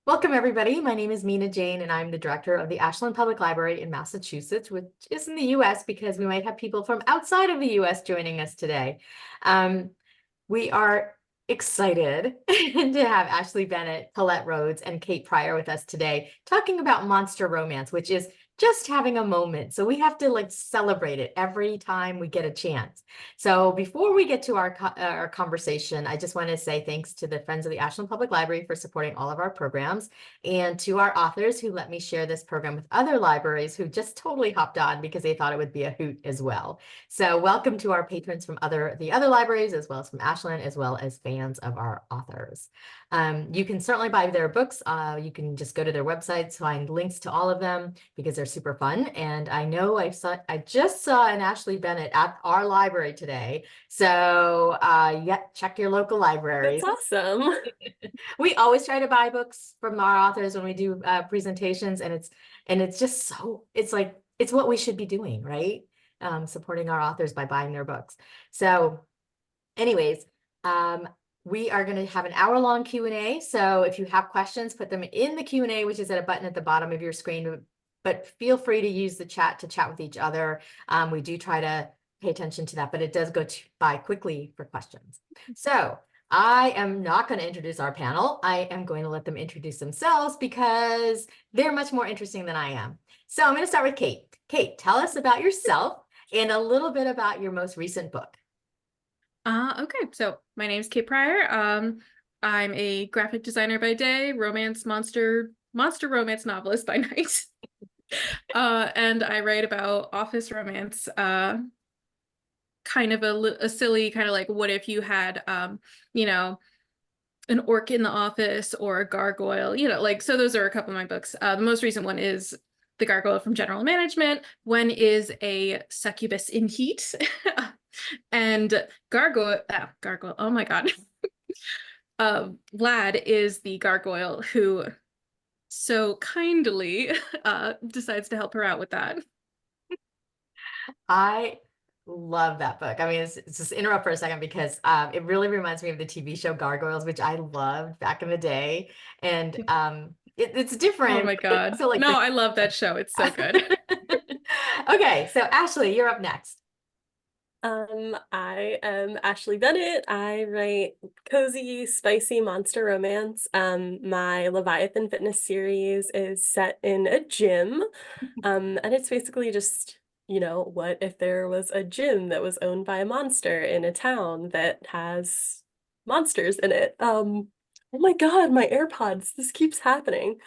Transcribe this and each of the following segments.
Welcome, everybody. My name is Mina Jane, and I'm the director of the Ashland Public Library in Massachusetts, which is in the U.S. because we might have people from outside of the U.S. joining us today. We are excited to have Ashley Bennett, Colette Rhodes, and Kate Pryor with us today, talking about monster romance, which is just having a moment. So we have to celebrate it every time we get a chance. So before we get to our conversation, I just want to say thanks to the Friends of the Ashland Public Library for supporting all of our programs, and to our authors who let me share this program with other libraries who just totally hopped on because they thought it would be a hoot as well. So welcome to our patrons from the other libraries, as well as from Ashland, as well as fans of our authors. You can certainly buy their books. You can just go to their websites, find links to all of them because they're super fun. And I know I just saw an Ashley Bennett at our library today. So yeah, check your local libraries. That's awesome. We always try to buy books from our authors when we do presentations, and it's just it's what we should be doing, right? Supporting our authors by buying their books. So anyways, we are going to have an hour-long Q&A. So if you have questions, put them in the Q&A, which is at a button at the bottom of your screen. But feel free to use the chat to chat with each other. We do try to pay attention to that, but it does go by quickly for questions. So I am not going to introduce our panel. I am going to let them introduce themselves because they're much more interesting than I am. So I'm going to start with Kate. Kate, tell us about yourself and a little bit about your most recent book. Okay, so my name is Kate Pryor. I'm a graphic designer by day, monster romance novelist by night. And I write about office romance, kind of a silly kind of like, what if you had, an orc in the office or a gargoyle, so those are a couple of my books. The most recent one is The Gargoyle from General Management. One is a succubus in heat. And gargoyle, oh my God. Vlad is the gargoyle who so kindly decides to help her out with that. I love that book. I mean, it's just interrupt for a second because it really reminds me of the TV show Gargoyles, which I loved back in the day. And it's different. Oh my God. So no, I love that show. It's so good. Okay, so Ashley, you're up next. I am Ashley Bennett. I write cozy, spicy monster romance. My Leviathan Fitness series is set in a gym. And it's basically just, what if there was a gym that was owned by a monster in a town that has monsters in it? Oh my God, my AirPods, this keeps happening.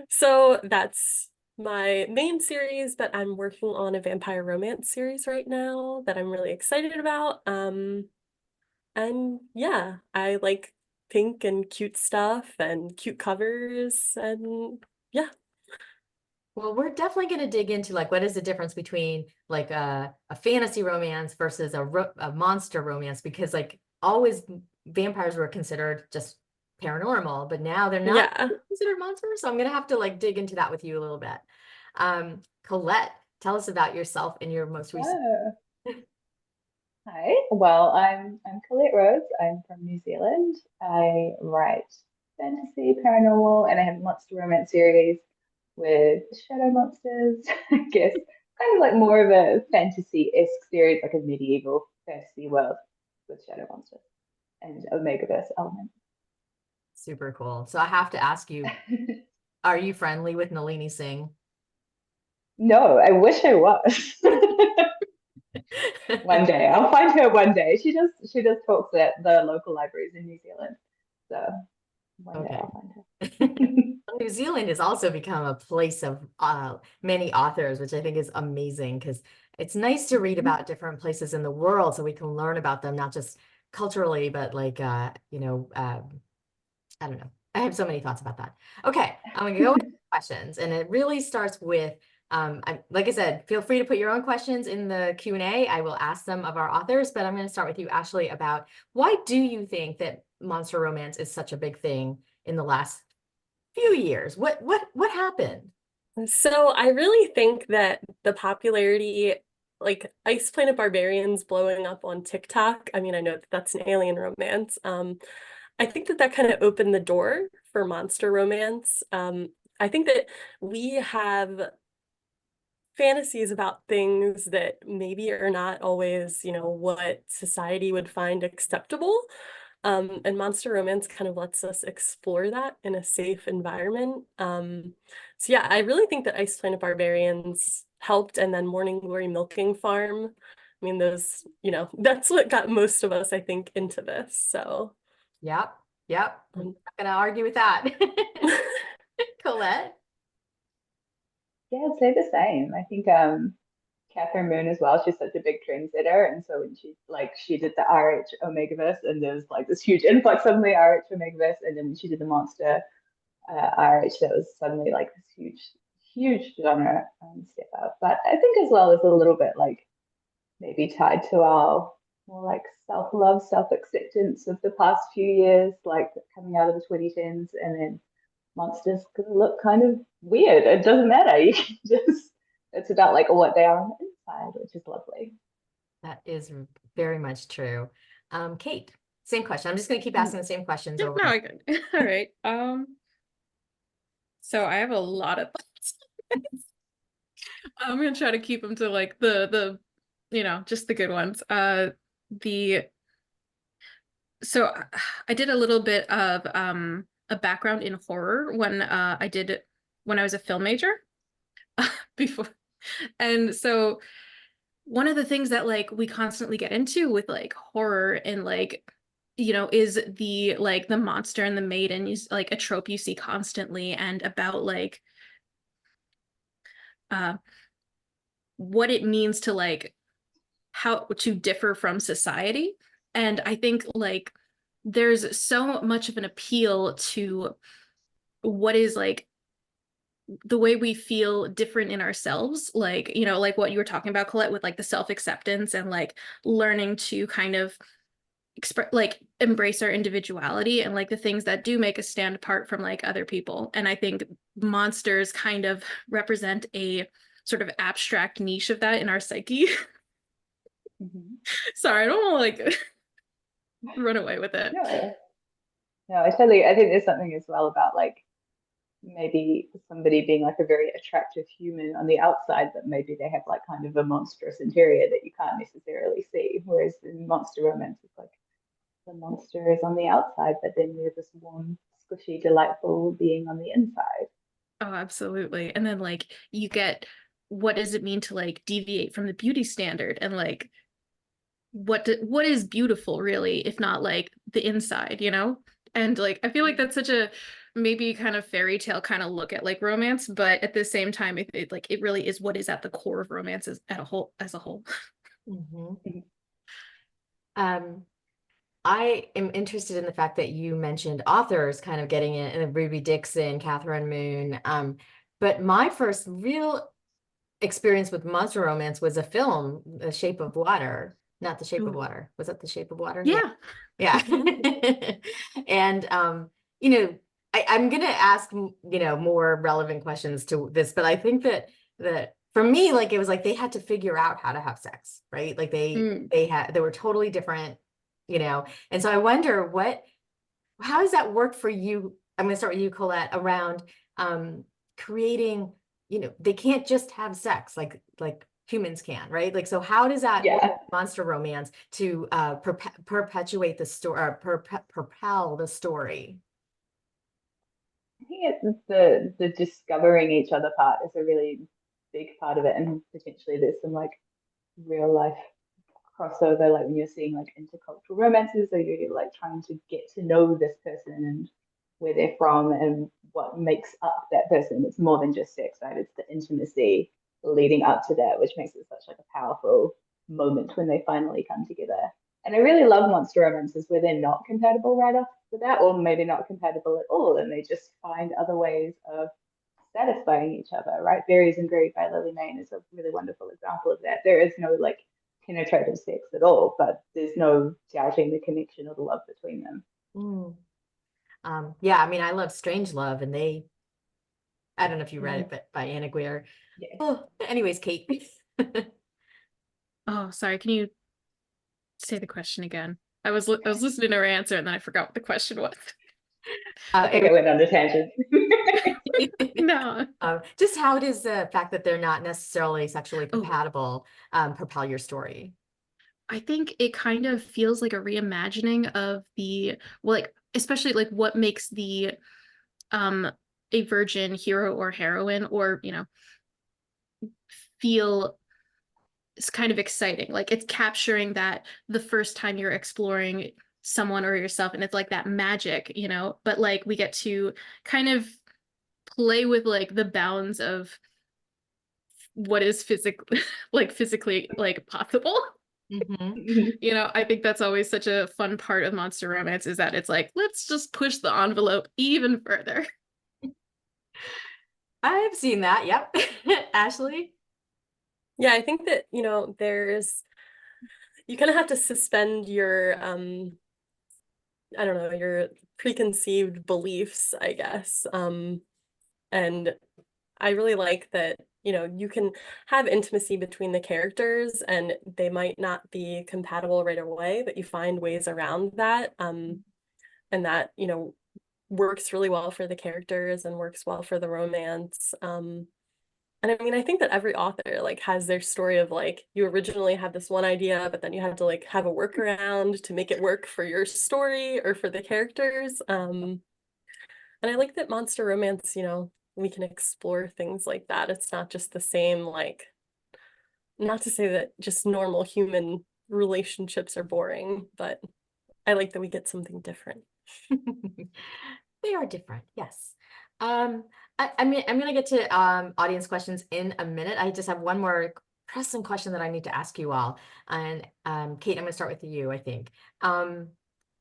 So that's my main series, but I'm working on a vampire romance series right now that I'm really excited about. And yeah, I like pink and cute stuff and cute covers, and yeah. Well, we're definitely going to dig into what is the difference between a fantasy romance versus a monster romance, because always vampires were considered just paranormal, but now they're not considered monsters. So I'm going to have to dig into that with you a little bit. Colette, tell us about yourself and your most recent. Hi, well, I'm Colette Rhodes. I'm from New Zealand. I write fantasy, paranormal, and I have a monster romance series with shadow monsters, I guess. Kind of like more of a fantasy-esque series, like a medieval fantasy world with shadow monsters and Omegaverse element. Super cool. So I have to ask you, are you friendly with Nalini Singh? No, I wish I was. One day, I'll find her one day. She does talks at the local libraries in New Zealand. So one day I'll find her. New Zealand has also become a place of many authors, which I think is amazing because it's nice to read about different places in the world so we can learn about them, not just culturally, but I don't know. I have so many thoughts about that. Okay, I'm going to go with questions, and it really starts with like I said, feel free to put your own questions in the Q&A. I will ask them of our authors, but I'm going to start with you, Ashley, about why do you think that monster romance is such a big thing in the last few years? What happened? So I really think that the popularity, like Ice Planet Barbarians blowing up on TikTok, I mean, I know that that's an alien romance. I think that kind of opened the door for monster romance. I think that we have fantasies about things that maybe are not always, what society would find acceptable. And monster romance kind of lets us explore that in a safe environment. So yeah, I really think that Ice Planet Barbarians helped, and then Morning Glory Milking Farm. I mean, those, that's what got most of us, I think, into this. So Yep. I'm um, not gonna argue with that. Colette. Yeah, I'd say the same. I think Catherine Moon as well, she's such a big trendsetter. And so when she did the RH Omegaverse, and there was like this huge influx of the RH Omegaverse, and then when she did the monster RH, that was suddenly like this huge genre step up. But I think as well as a little bit like maybe tied to our more like self-love, self-acceptance of the past few years, like coming out of the 2010s, and then monsters could look kind of weird. It doesn't matter. You can just, it's about like what they are on the inside, which is lovely. That is very much true. Kate, same question. I'm just gonna keep asking the same questions over. No, I could. All right. So I have a lot of thoughts. I'm gonna try to keep them to like the just the good ones. So I did a little bit of a background in horror when I was a film major before. And so one of the things that like we constantly get into with like horror and like is the like the monster and the maiden is like a trope you see constantly, and about like what it means to like how to differ from society. And I think like there's so much of an appeal to what is like the way we feel different in ourselves, like like what you were talking about, Colette, with like the self-acceptance and like learning to kind of express like embrace our individuality and like the things that do make us stand apart from like other people. And I think monsters kind of represent a sort of abstract niche of that in our psyche. Sorry, I don't want to like run away with it. No, I think there's something as well about like maybe somebody being like a very attractive human on the outside, but maybe they have like kind of a monstrous interior that you can't necessarily see. Whereas in monster romance, it's like the monster is on the outside, but then you're this warm, squishy, delightful being on the inside. Oh, absolutely. And then like you get, what does it mean to like deviate from the beauty standard, and like what is beautiful really, if not like the inside, And like I feel like that's such a maybe kind of fairy tale kind of look at like romance, but at the same time it really is what is at the core of romance as a whole. Mm-hmm. I am interested in the fact that you mentioned authors kind of getting it, and Ruby Dixon, Catherine Moon. But my first real experience with monster romance was a film, The Shape of Water. Not The Shape of Water. Was that The Shape of Water? Yeah. And I'm gonna ask more relevant questions to this, but I think that for me, like it was like they had to figure out how to have sex, right? Like they were totally different, and so I wonder how does that work for you? I'm gonna start with you, Colette, around creating, they can't just have sex like humans can, right? Like, so how does that work with monster romance to perpetuate the story, or propel the story? I think it's the discovering each other part is a really big part of it, and potentially there's some like real life crossover, like when you're seeing like intercultural romances, or you're like trying to get to know this person and where they're from and what makes up that person. It's more than just sex, right? It's the intimacy leading up to that, which makes it such like a powerful moment when they finally come together. And I really love monster romances where they're not compatible right off the bat, or maybe not compatible at all, and they just find other ways of satisfying each other, right? Berries and Greed by Lily Mayne is a really wonderful example of that. There is no like penetrative sex at all, but there's no doubting the connection or the love between them. Yeah, I mean, I love Strange Love, and I don't know if you read it, but by Anna Guerre. Yeah. Oh, anyways, Kate. Oh, sorry. Can you say the question again? I was listening to her answer, and then I forgot what the question was. I think I went on a tangent. No. Just how does the fact that they're not necessarily sexually Oh. compatible propel your story? I think it kind of feels like a reimagining of the, well, like, especially like what makes the a virgin hero or heroine, or feel, it's kind of exciting. Like it's capturing that the first time you're exploring someone or yourself, and it's like that magic, but like we get to kind of play with like the bounds of what is physically like possible. I think that's always such a fun part of monster romance, is that it's like, let's just push the envelope even further. I've seen that. Yep. Ashley? Yeah, I think that, you kind of have to suspend your, I don't know, your preconceived beliefs, I guess. And I really like that, you can have intimacy between the characters and they might not be compatible right away, but you find ways around that. And that, works really well for the characters and works well for the romance. And I mean, I think that every author like has their story of like, you originally had this one idea, but then you had to like have a workaround to make it work for your story or for the characters. And I like that monster romance, we can explore things like that. It's not just the same, like, not to say that just normal human relationships are boring, but I like that we get something different. They are different, yes. I mean, I'm gonna get to audience questions in a minute. I just have one more pressing question that I need to ask you all. And Kate, I'm gonna start with you, I think.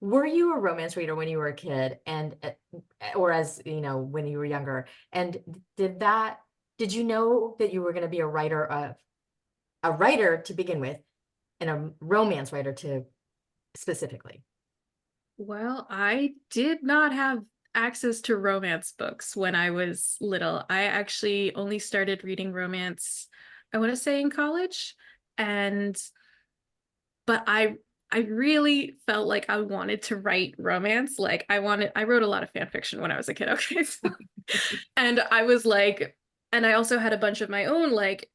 Were you a romance reader when you were a kid, and or as when you were younger? And did you know that you were gonna be a writer to begin with, and a romance writer to specifically? Well, I did not have access to romance books when I was little. I actually only started reading romance, I want to say, in college. But I really felt like I wanted to write romance. Like I wrote a lot of fan fiction when I was a kid, okay? And I was like, and I also had a bunch of my own, like,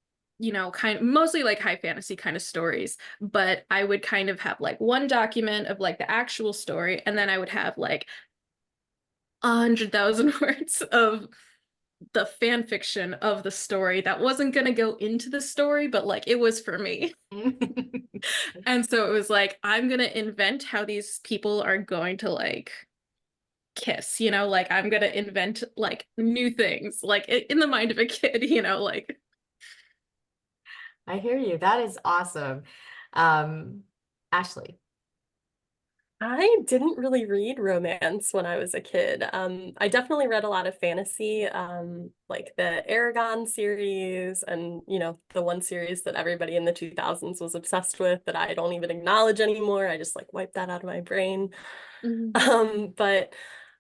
mostly like high fantasy kind of stories, but I would kind of have like one document of like the actual story, and then I would have like 100,000 words of the fan fiction of the story that wasn't going to go into the story, but like it was for me. And so it was like, I'm going to invent how these people are going to like kiss, like I'm going to invent like new things, like in the mind of a kid, like. I hear you. That is awesome. Ashley. I didn't really read romance when I was a kid. I definitely read a lot of fantasy, like the Aragon series and, the one series that everybody in the 2000s was obsessed with that I don't even acknowledge anymore. I just like wiped that out of my brain. But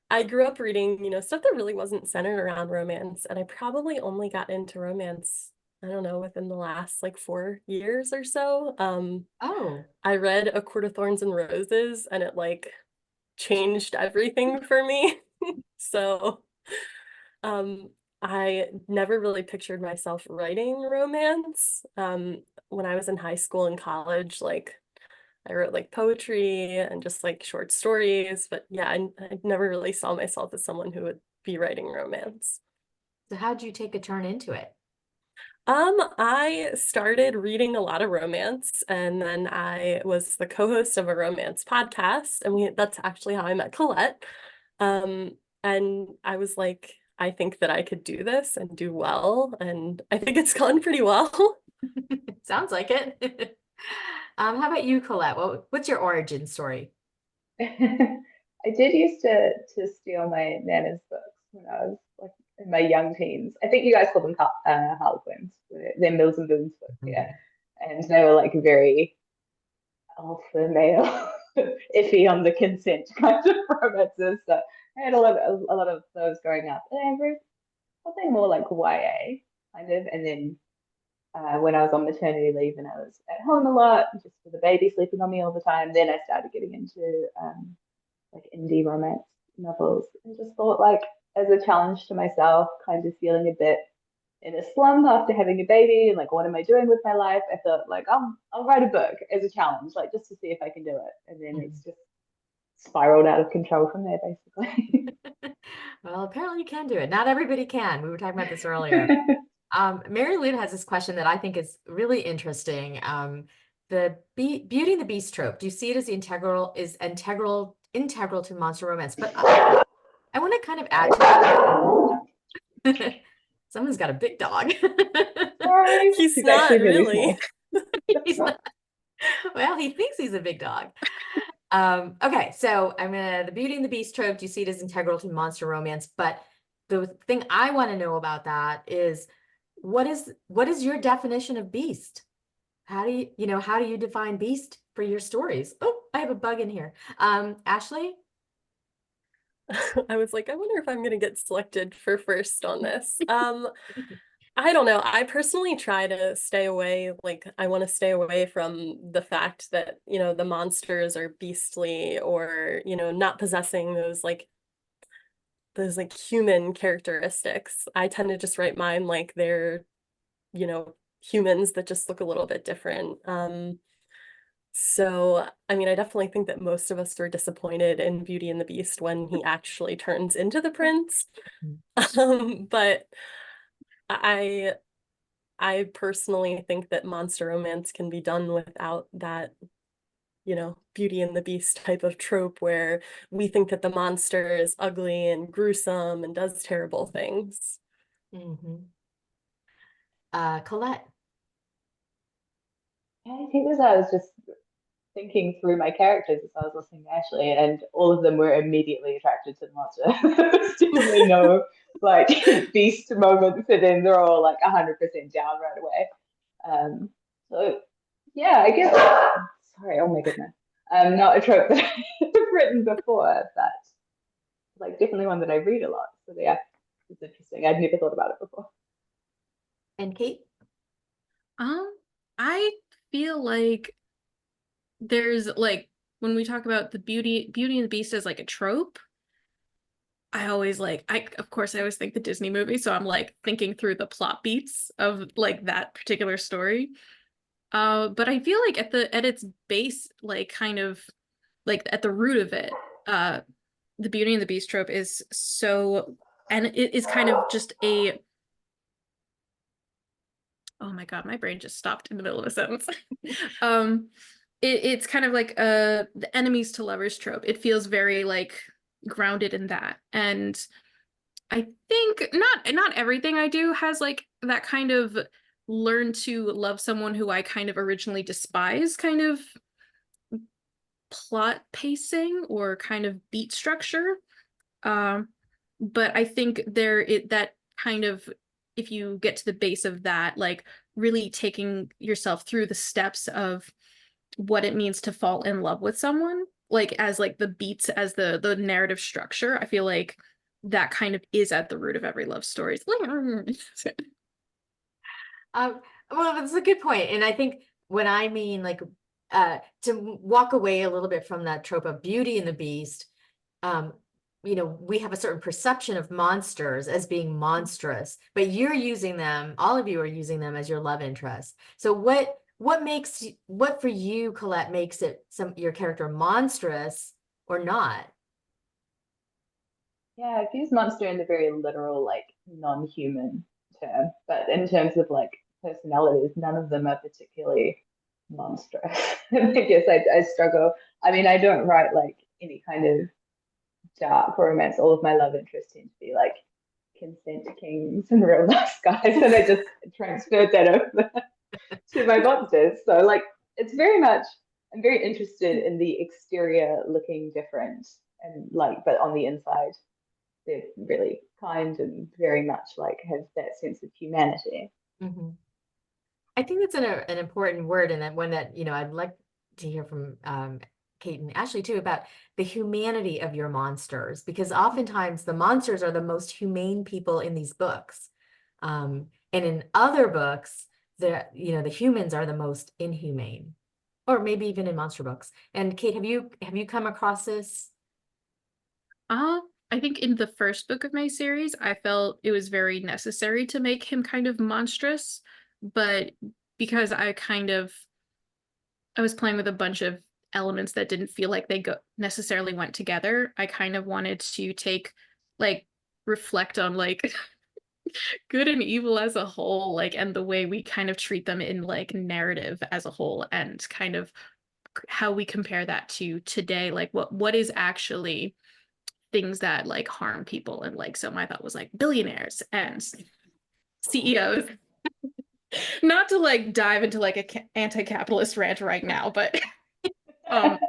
I grew up reading, stuff that really wasn't centered around romance. And I probably only got into romance, I don't know, within the last like 4 years or so. Oh, I read A Court of Thorns and Roses and it like changed everything for me. So, um, I never really pictured myself writing romance. When I was in high school and college, like I wrote like poetry and just like short stories, but yeah, I never really saw myself as someone who would be writing romance. so how'd you take a turn into it? I started reading a lot of romance, and then I was the co-host of a romance podcast, and that's actually how I met Colette. And I was like, I think that I could do this and do well, and I think it's gone pretty well. Sounds like it. How about you, Colette? What's your origin story? I did used to steal my nana's books when I was like in my young teens. I think you guys call them Harlequins. They're Mills and Boons books, yeah. And they were like very alpha male, iffy on the consent kind of romances. So I had a lot of those growing up. And I read something more like YA kind of, and then when I was on maternity leave and I was at home a lot, just with the baby sleeping on me all the time, then I started getting into like indie romance novels, and just thought, like, as a challenge to myself, kind of feeling a bit in a slump after having a baby, and like, what am I doing with my life? I thought, like, I'll write a book as a challenge, like, just to see if I can do it. And then it's just spiraled out of control from there, basically. Well, apparently you can do it. Not everybody can. We were talking about this earlier. Mary Lou has this question that I think is really interesting. The Beauty and the Beast trope. Do you see it as integral to monster romance? But I want to kind of add to that. Someone's got a big dog. Sorry, He's he's not actually really really. small. He's not. Well, he thinks he's a big dog. Okay, so the Beauty and the Beast trope, do you see it as integral to monster romance? But the thing I want to know about that is what is your definition of beast? How do you define beast for your stories? Oh, I have a bug in here. Ashley? I was like, I wonder if I'm gonna get selected for first on this. I don't know. I personally try to stay away, like I want to stay away from the fact that, the monsters are beastly or, not possessing those human characteristics. I tend to just write mine like they're, humans that just look a little bit different. So, I mean, I definitely think that most of us were disappointed in Beauty and the Beast when he actually turns into the prince. But I I personally think that monster romance can be done without that, Beauty and the Beast type of trope where we think that the monster is ugly and gruesome and does terrible things. Mm-hmm. Colette? I think as I was just thinking through my characters as I was listening to Ashley, and all of them were immediately attracted to the monster. There's definitely no like beast moments, and then they're all like 100% down right away. So yeah, I guess. Sorry, oh my goodness. Not a trope that I've written before, but like definitely one that I read a lot. So yeah, it's interesting. I'd never thought about it before. And Kate? I feel like there's like when we talk about the Beauty and the Beast as like a trope, I always of course I always think the Disney movie, so I'm like thinking through the plot beats of like that particular story. But I feel like at its base, like kind of like at the root of it, the Beauty and the Beast trope is so, and it is kind of just a, oh my God, my brain just stopped in the middle of a sentence. It's kind of like the enemies to lovers trope. It feels very like grounded in that. And I think not everything I do has like that kind of learn to love someone who I kind of originally despise kind of plot pacing or kind of beat structure. But I think that kind of, if you get to the base of that, like really taking yourself through the steps of what it means to fall in love with someone, like as like the beats as the narrative structure, I feel like that kind of is at the root of every love story. Well, that's a good point. And I think when I mean like to walk away a little bit from that trope of Beauty and the Beast, we have a certain perception of monsters as being monstrous, but you're using them, all of you are using them as your love interest. So what for you, Colette, makes your character monstrous or not? Yeah, I've used monster in the very literal, like non-human term, but in terms of like personalities, none of them are particularly monstrous. I guess I struggle. I mean, I don't write like any kind of dark romance. All of my love interests tend to be like consent kings and real nice guys, and I just transferred that over to my monsters. So like, it's very much. I'm very interested in the exterior looking different, and like, but on the inside they're really kind and very much like have that sense of humanity. Mm-hmm. I think that's an important word, and that one that I'd like to hear from Kate and Ashley too, about the humanity of your monsters, because oftentimes the monsters are the most humane people in these books, and in other books the humans are the most inhumane, or maybe even in monster books. And Kate, have you come across this? I think in the first book of my series, I felt it was very necessary to make him kind of monstrous, but because I was playing with a bunch of elements that didn't feel like they necessarily went together, I kind of wanted to reflect on good and evil as a whole, and the way we kind of treat them in narrative as a whole, and kind of how we compare that to today, what is actually things that harm people. And so my thought was billionaires and CEOs. Not to dive into a anti-capitalist rant right now, but I'm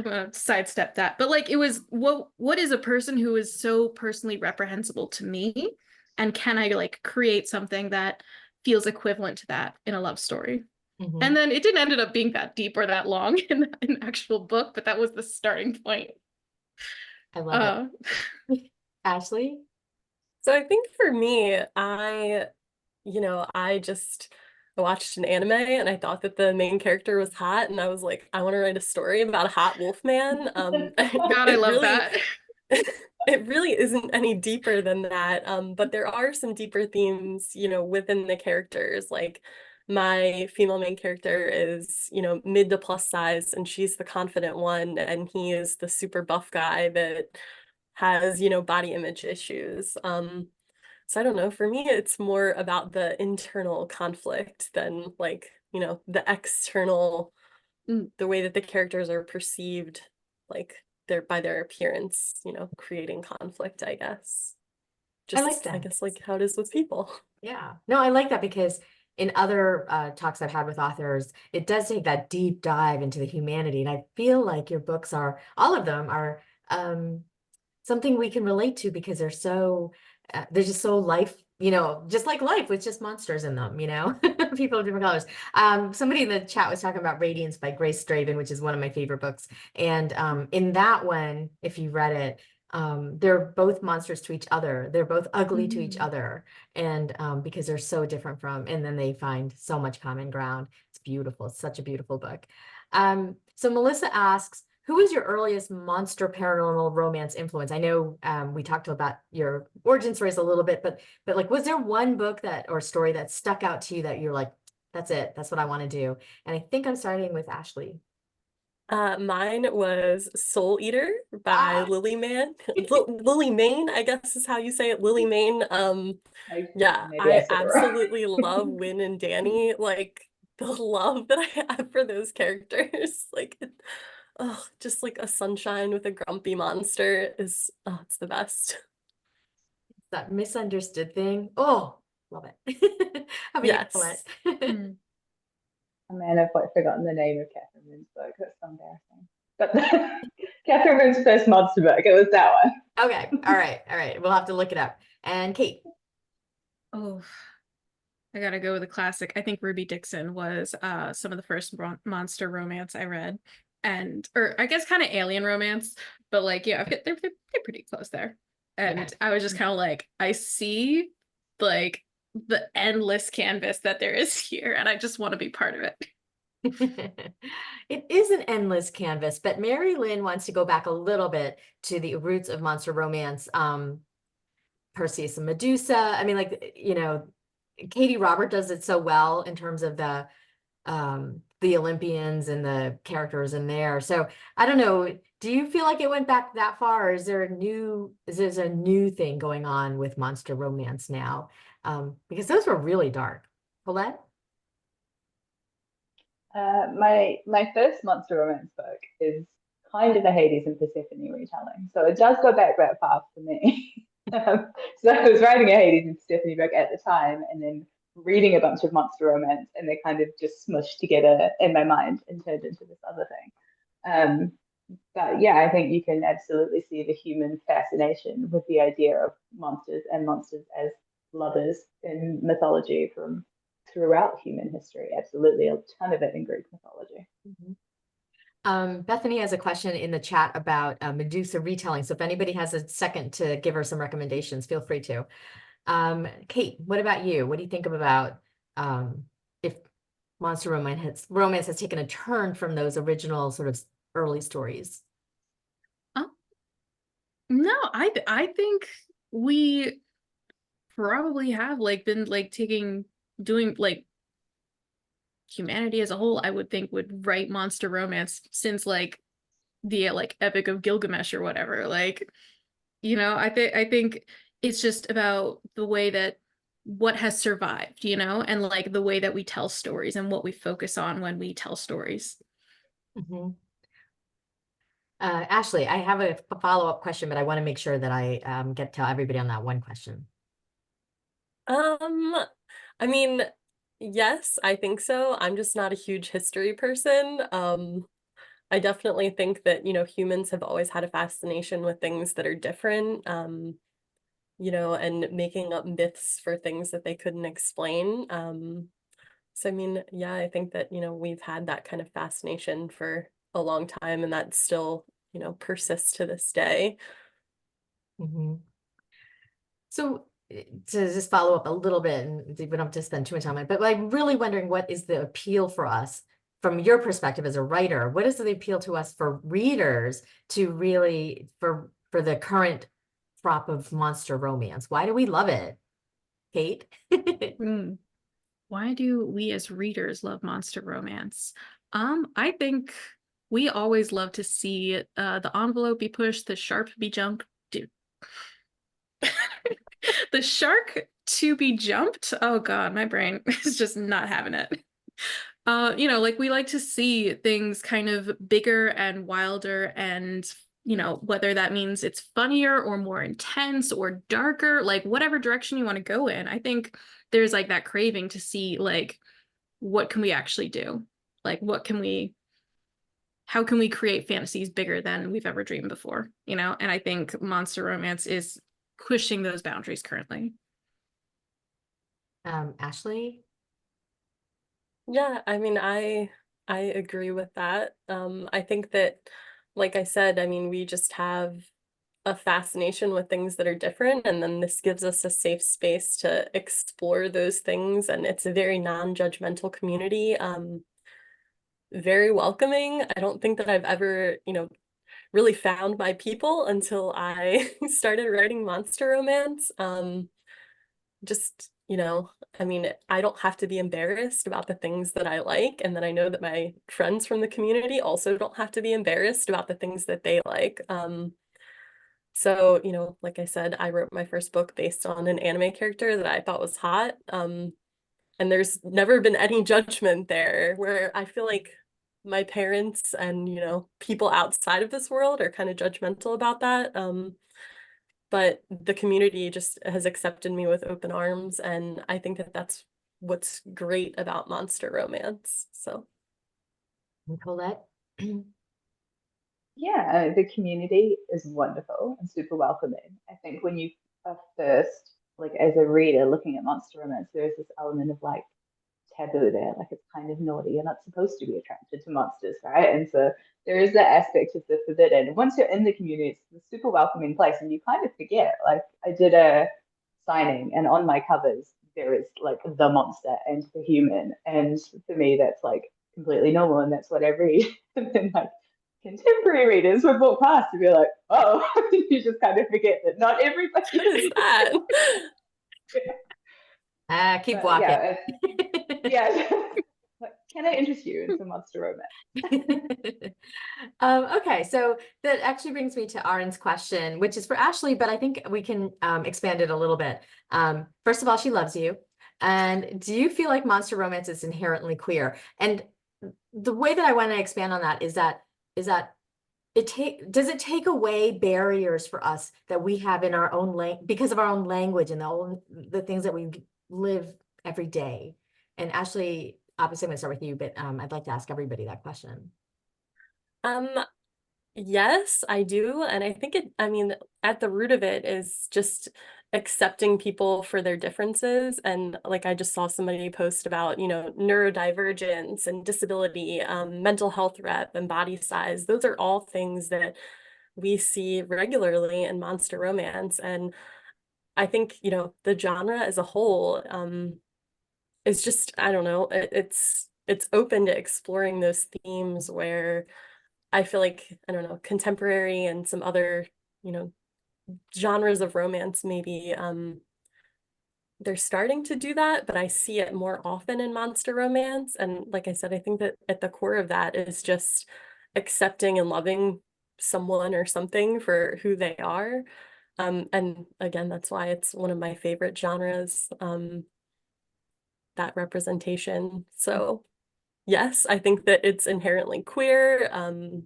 gonna sidestep that. But it was what is a person who is so personally reprehensible to me, and can I create something that feels equivalent to that in a love story? Mhm. And then it didn't ended up being that deep or that long in an actual book, but that was the starting point. I love it. Ashley? So I think for me, I watched an anime and I thought that the main character was hot, and I was like, I want to write a story about a hot wolf man. God, I love that. It really isn't any deeper than that. But there are some deeper themes, within the characters. Like my female main character is, mid to plus size, and she's the confident one, and he is the super buff guy that has, body image issues. So I don't know, for me, it's more about the internal conflict than the external, the way that the characters are perceived, by their appearance, creating conflict, I guess. I like Just, I that. guess, how it is with people. Yeah. No, I like that because in other talks I've had with authors, it does take that deep dive into the humanity. And I feel like your books all of them are something we can relate to because they're just so life, just like life with just monsters in them, people of different colors. Somebody in the chat was talking about Radiance by Grace Draven, which is one of my favorite books. And in that one, if you read it, they're both monsters to each other. They're both ugly to each other. And because they're so different and then they find so much common ground. It's beautiful. It's such a beautiful book. So Melissa asks, who was your earliest monster paranormal romance influence? I know we talked about your origin stories a little bit, but was there one book or story that stuck out to you that you're like, that's it, that's what I want to do? And I think I'm starting with Ashley. Mine was Soul Eater by Lily Main, I guess is how you say it, Lily Main. Yeah, Maybe I I said it wrong. absolutely love Win and Danny. The love that I have for those characters. Just a sunshine with a grumpy monster it's the best. That misunderstood thing. Oh, love it. How about you, Yes. Colette? Oh man, I've forgotten the name of Catherine Moon's book. That's so embarrassing. But Catherine Moon's first monster book, it was that one. Okay. All right. We'll have to look it up. And Kate. Oh, I gotta go with a classic. I think Ruby Dixon was some of the first monster romance I read, or I guess kind of alien romance, but they're pretty close there. And I was just kind of I see the endless canvas that there is here, and I just want to be part of it. It is an endless canvas, but Mary Lynn wants to go back a little bit to the roots of monster romance. Perseus and Medusa. I mean, Katie Robert does it so well in terms of the Olympians and the characters in there. So I don't know. Do you feel like it went back that far, or is there a new thing going on with monster romance now? Because those were really dark. Colette? My first monster romance book is kind of a Hades and Persephone retelling, so it does go back that far for me. So I was writing a Hades and Persephone book at the time, and then reading a bunch of monster romance, and they kind of just smushed together in my mind and turned into this other thing. But yeah, I think you can absolutely see the human fascination with the idea of monsters and monsters as lovers in mythology from throughout human history. Absolutely, a ton of it in Greek mythology. Bethany has a question in the chat about Medusa retelling. So if anybody has a second to give her some recommendations, feel free to. Kate, what about you? What do you think about if monster romance has taken a turn from those original sort of early stories? No, I think we probably have like been like doing like humanity as a whole, I would think would write monster romance since like the like Epic of Gilgamesh or whatever. Like, I think it's just about the way that what has survived, and like the way that we tell stories and what we focus on when we tell stories. Mhm. Ashley, I have a follow-up question, but I want to make sure that I get to everybody on that one question. Um, I mean, yes, I think so. I'm just not a huge history person. I definitely think that, humans have always had a fascination with things that are different, and making up myths for things that they couldn't explain. So I mean, yeah, I think that, we've had that kind of fascination for a long time, and that still, persists to this day. Mhm. So to just follow up a little bit, and we don't have to spend too much time on it, but I'm really wondering what is the appeal for us from your perspective as a writer? What is the appeal to us for readers to really for the current crop of monster romance? Why do we love it? Kate? Hmm. Why do we as readers love monster romance? I think we always love to see the envelope be pushed, the sharp be jumped, dude. The shark to be jumped. Oh God, my brain is just not having it. Like we like to see things kind of bigger and wilder and whether that means it's funnier or more intense or darker, like whatever direction you want to go in. I think there's like that craving to see like what can we actually do? Like how can we create fantasies bigger than we've ever dreamed before, And I think monster romance is pushing those boundaries currently. Ashley? Yeah, I mean, I agree with that. I think that, like I said, I mean, we just have a fascination with things that are different, and then this gives us a safe space to explore those things, and it's a very non-judgmental community, very welcoming. I don't think that I've ever, really found my people until I started writing monster romance. Just, I mean, I don't have to be embarrassed about the things that I like. And then I know that my friends from the community also don't have to be embarrassed about the things that they like. So, like I said, I wrote my first book based on an anime character that I thought was hot. And there's never been any judgment there, where I feel like my parents and, people outside of this world are kind of judgmental about that. But the community just has accepted me with open arms, and I think that that's what's great about monster romance. So Colette? Yeah, the community is wonderful and super welcoming. I think when you are first, like as a reader, looking at monster romance, there's this element of like taboo there, like it's kind of naughty. You're not supposed to be attracted to monsters, right? And so there is that aspect of the forbidden. And once you're in the community, it's a super welcoming place, and you kind of forget. Like I did a signing, and on my covers there is like the monster and the human, and for me that's like completely normal, and that's what I read. And then like contemporary readers would walk past and be like, "Oh," you just kind of forget that not everybody what is that? Keep But walking. yeah, yeah. Like, can I interest you in some monster romance? Okay, so that actually brings me to Arin's question, which is for Ashley, but I think we can expand it a little bit. First of all, she loves you. And do you feel like monster romance is inherently queer? And the way that I want to expand on that is that does it take away barriers for us that we have in our own because of our own language and the things that we live every day? And Ashley, obviously I'm gonna start with you, but I'd like to ask everybody that question. Um, yes, I do. And I think I mean, at the root of it is just accepting people for their differences. And like I just saw somebody post about, neurodivergence and disability, mental health rep and body size. Those are all things that we see regularly in monster romance. And I think, the genre as a whole, is just, I don't know, it's open to exploring those themes where I feel like, I don't know, contemporary and some other, you know, genres of romance maybe they're starting to do that, but I see it more often in monster romance. And like I said, I think that at the core of that is just accepting and loving someone or something for who they are. And again, that's why it's one of my favorite genres, that representation. So yes, I think that it's inherently queer,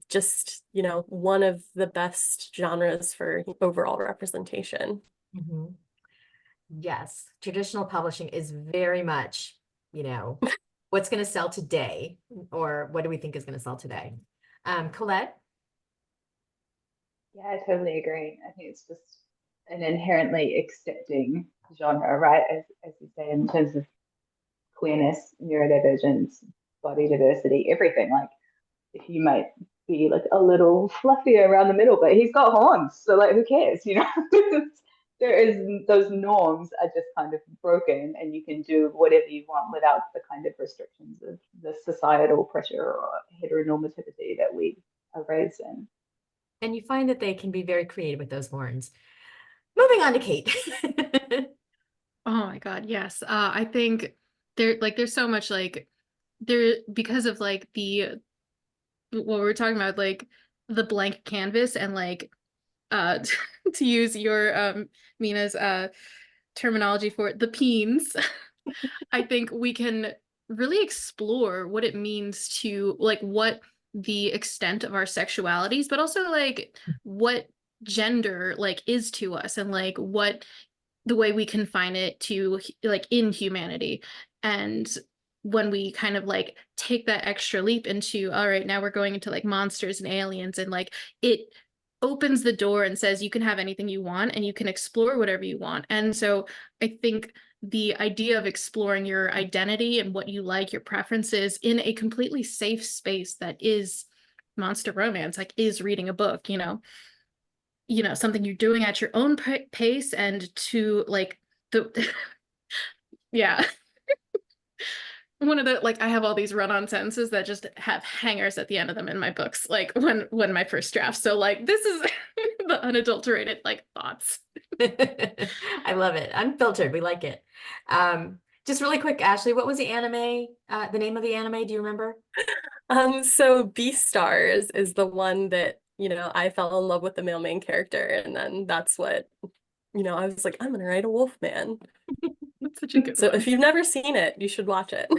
just, one of the best genres for overall representation. Mhm. Yes, traditional publishing is very much, what's going to sell today, or what do we think is going to sell today? Colette? Yeah, I totally agree. I think it's just an inherently accepting genre, right? As you say, in terms of queerness, neurodivergence, body diversity, everything. Like, if you might be like a little fluffier around the middle, but he's got horns, so like, who cares? There is, those norms are just kind of broken, and you can do whatever you want without the kind of restrictions of the societal pressure or heteronormativity that we are raised in. And you find that they can be very creative with those horns. Moving on to Kate. Oh my God, yes. I think there's so much like there because of like the what we're talking about, like the blank canvas and like to use your Mina's terminology for it, the peens. I think we can really explore what it means to like what the extent of our sexualities, but also like what gender like is to us and like what the way we confine it to like in humanity. And when we kind of like take that extra leap into, all right, now we're going into like monsters and aliens, and like it opens the door and says you can have anything you want and you can explore whatever you want. And so I think the idea of exploring your identity and what you like, your preferences in a completely safe space that is monster romance, like is reading a book, something you're doing at your own pace and to like the yeah. One of the like I have all these run-on sentences that just have hangers at the end of them in my books, like when my first draft. So like this is the unadulterated like thoughts. I love it. Unfiltered. We like it. Just really quick, Ashley, what was the anime, the name of the anime? Do you remember? So Beastars is the one that, I fell in love with the male main character, and then that's what, I was like, I'm gonna write a wolf man. That's such a good So one. if you've never seen it, you should watch it.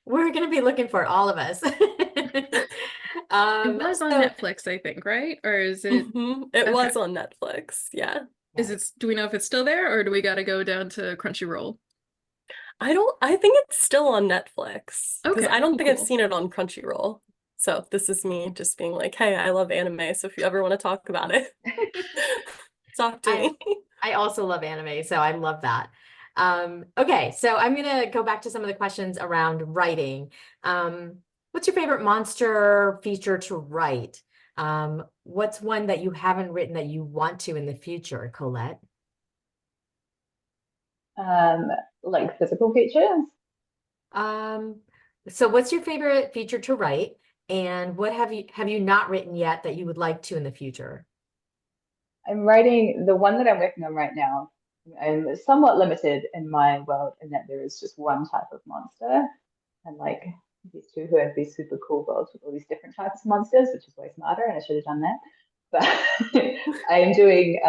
We're gonna be looking for it, all of us. It was on So Netflix, I think, right? Or is it It okay. was on Netflix, yeah. Do we know if it's still there or do we gotta go down to Crunchyroll? I think it's still on Netflix because Okay, I don't think I've cool. seen it on Crunchyroll. So this is me just being like, hey, I love anime, so if you ever want to talk about it, talk to me. I also love anime, so I love that. Okay, so I'm gonna go back to some of the questions around writing. What's your favorite monster feature to write? What's one that you haven't written that you want to in the future, Colette? Like physical features. So what's your favorite feature to write, and what have you not written yet that you would like to in the future? I'm writing the one that I'm working on right now. I'm somewhat limited in my world in that there is just one type of monster, and like these two who have these super cool worlds with all these different types of monsters, which is way smarter, and I should have done that. But I am doing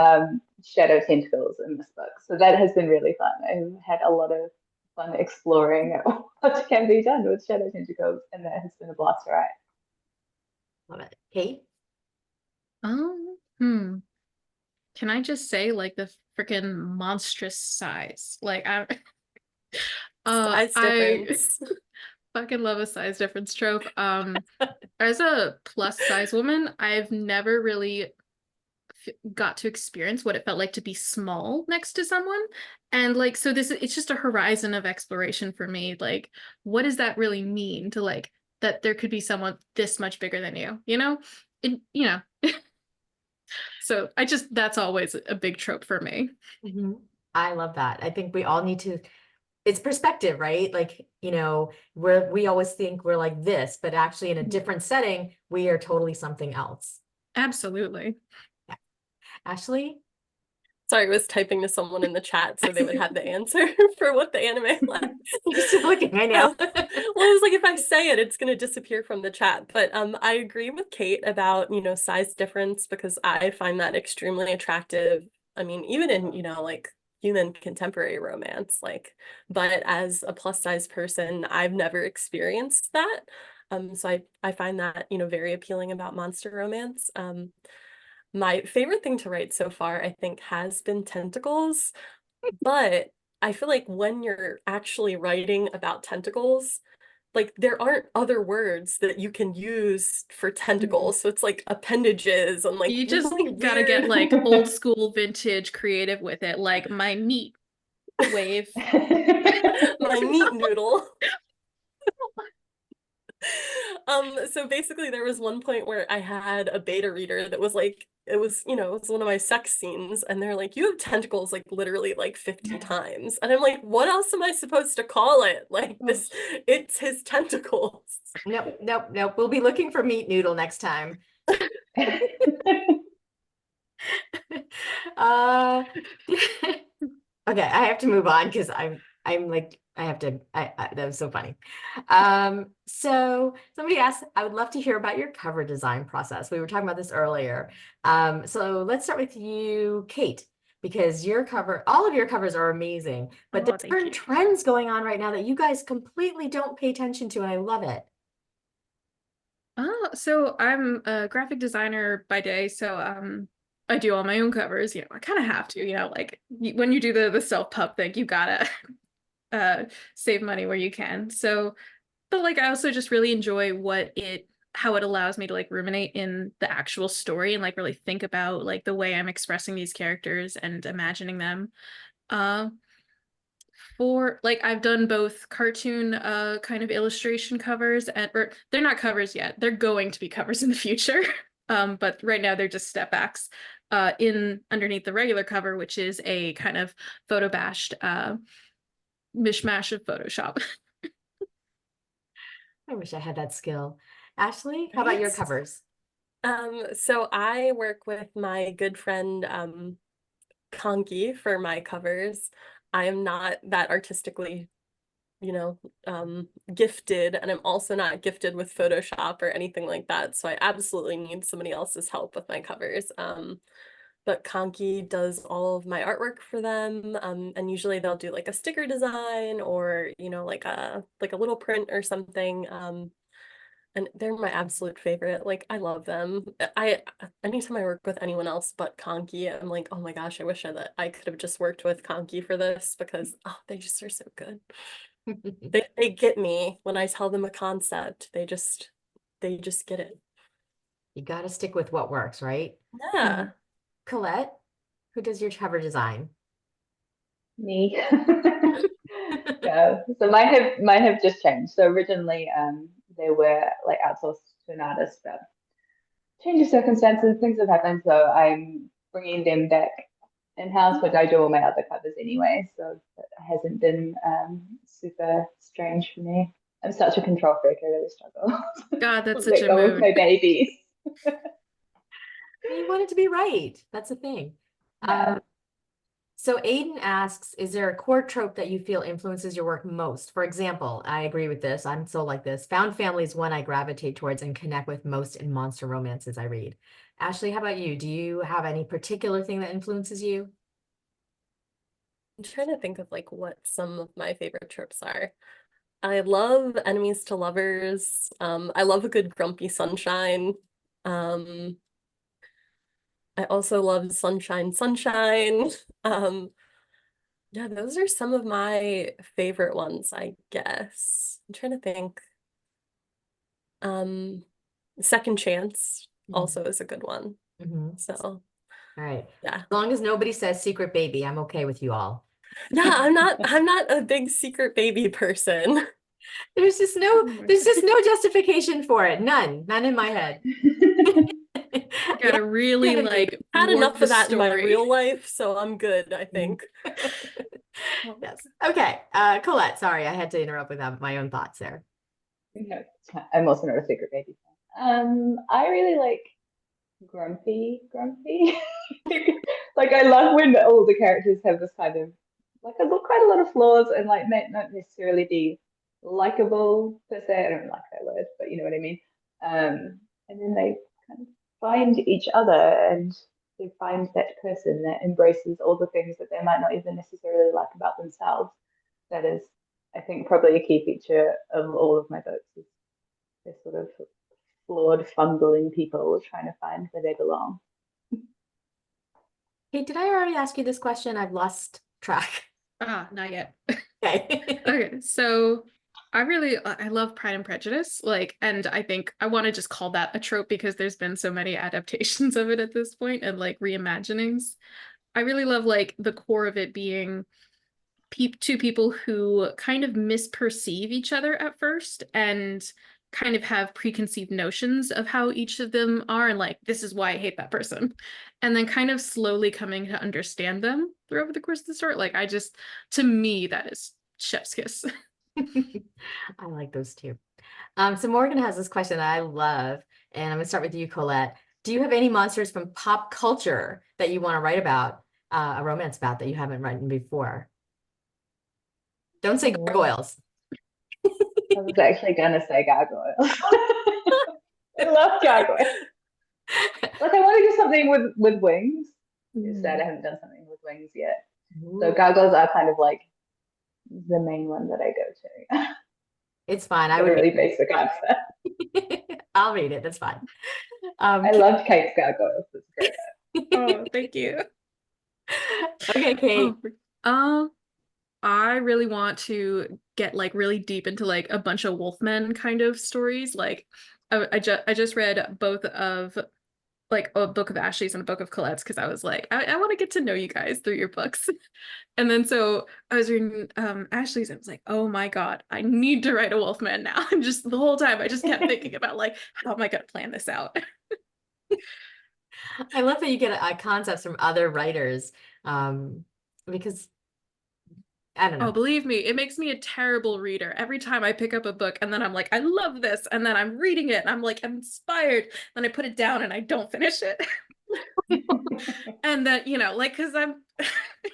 shadow tentacles in this book, so that has been really fun. I've had a lot of fun exploring what can be done with shadow tentacles, and that has been a blast to write. Love it. Kate? Hmm. Can I just say like the freaking monstrous size? Like Size I difference. fucking love a size difference trope. As a plus size woman, I've never really got to experience what it felt like to be small next to someone. And like so it's just a horizon of exploration for me. Like what does that really mean to like that there could be someone this much bigger than you, you know? So that's always a big trope for me. Mhm. I love that. I think we all need to, it's perspective, right? Like, we always think we're like this, but actually in a different setting, we are totally something else. Absolutely. Yeah. Ashley? Sorry, I was typing to someone in the chat so they would have the answer for what the anime was. You're still looking, I know. Well, I was like, if I say it, it's going to disappear from the chat. But I agree with Kate about, size difference, because I find that extremely attractive. I mean, even in, like human contemporary romance, like, but as a plus size person, I've never experienced that. So I find that, very appealing about monster romance. My favorite thing to write so far, I think, has been tentacles, but I feel like when you're actually writing about tentacles, like there aren't other words that you can use for tentacles. So it's like appendages and like You just really gotta get weird. like old school vintage creative with it, like my meat wave. My meat noodle. So basically there was one point where I had a beta reader that was like, it was one of my sex scenes, and they're like, you have tentacles like literally like 50 times. And I'm like, what else am I supposed to call it? Like this, it's his tentacles. Nope. We'll be looking for meat noodle next time. Okay, I have to move on because I'm like that was so funny. So somebody asked, I would love to hear about your cover design process. We were talking about this earlier. So let's start with you, Kate, because all of your covers are amazing, but Oh, there are trends going on right now that you guys completely don't pay attention to, and I love it. So I'm a graphic designer by day, so I do all my own covers. I kind of have to, like when you do the self-pub thing, you gotta save money where you can. So, but like I also just really enjoy how it allows me to like ruminate in the actual story and like really think about like the way I'm expressing these characters and imagining them. For like I've done both cartoon kind of illustration covers, or they're not covers yet. They're going to be covers in the future. But right now they're just step backs in underneath the regular cover, which is a kind of photo bashed mishmash of Photoshop. I wish I had that skill. Ashley, how about your covers? So I work with my good friend Conky for my covers. I am not that artistically, gifted, and I'm also not gifted with Photoshop or anything like that. So I absolutely need somebody else's help with my covers. But Conky does all of my artwork for them. And usually they'll do like a sticker design or, like a little print or something. And they're my absolute favorite. Like, I love them. Anytime I work with anyone else but Conky, I'm like, oh my gosh, I wish that I could have just worked with Conky for this, because they just are so good. They get me when I tell them a concept. They just get it. You got to stick with what works, right? Yeah. Colette, who does your cover design? Me. Yeah. So might have just changed. So originally they were like outsourced to an artist, but change of circumstances, things have happened. So I'm bringing them back in-house, but I do all my other covers anyway. So it hasn't been super strange for me. I'm such a control freak, I really struggle. God, that's Let such a go of mood. my babies. You want it to be right. That's the thing. Yeah. So Aiden asks, is there a core trope that you feel influences your work most? For example, I agree with this. I'm so like this. Found family is one I gravitate towards and connect with most in monster romances I read. Ashley, how about you? Do you have any particular thing that influences you? I'm trying to think of like what some of my favorite tropes are. I love enemies to lovers. I love a good grumpy sunshine. I also love sunshine. Yeah, those are some of my favorite ones, I guess. I'm trying to think. Second Chance also is a good one. So, All right. yeah. As long as nobody says secret baby, I'm okay with you all. Yeah, I'm not a big secret baby person. There's just no justification for it. None in my head. Gotta really like Had enough warp of the that in my story. real life, so I'm good, I think. Yes. Okay. Colette, sorry, I had to interrupt with my own thoughts there. No, I'm also not a secret baby fan. I really like grumpy. Like I love when all the characters have this kind of like quite a lot of flaws and like may not necessarily be likable per se. I don't like that word, but you know what I mean. And then they kind of find each other and they find that person that embraces all the things that they might not even necessarily like about themselves. That is, I think, probably a key feature of all of my books is they're sort of flawed, fumbling people trying to find where they belong. Hey, did I already ask you this question? I've lost track. Not yet. Okay. Okay, so I love Pride and Prejudice, like, and I think I want to just call that a trope because there's been so many adaptations of it at this point and like reimaginings. I really love like the core of it being two people who kind of misperceive each other at first and kind of have preconceived notions of how each of them are and like this is why I hate that person, and then kind of slowly coming to understand them throughout the course of the story. Like to me that is chef's kiss. I like those too. So Morgan has this question that I love, and I'm gonna start with you, Colette. Do you have any monsters from pop culture that you want to write about, a romance about that you haven't written before? Don't say gargoyles. I was actually gonna say gargoyles. I love gargoyles. Like I want to do something with wings. It's sad I haven't done something with wings yet. So gargoyles are kind of like the main one that I go to. It's fine. I A would really read basic answer. I'll read it. That's fine. I loved Kate's gargoyles. It's great. Oh, thank you. Okay, Kate. I really want to get like really deep into like a bunch of Wolfmen kind of stories. Like I just read both of like a book of Ashley's and a book of Colette's because I was like, I want to get to know you guys through your books. And then so I was reading Ashley's and I was like, oh my God, I need to write a Wolfman now. And just the whole time I just kept thinking about like, how am I gonna plan this out? I love that you get concepts from other writers, because I don't Oh, know. believe me, it makes me a terrible reader. Every time I pick up a book and then I'm like, I love this. And then I'm reading it and I'm like, I'm inspired. Then I put it down and I don't finish it. And then, you know, like, because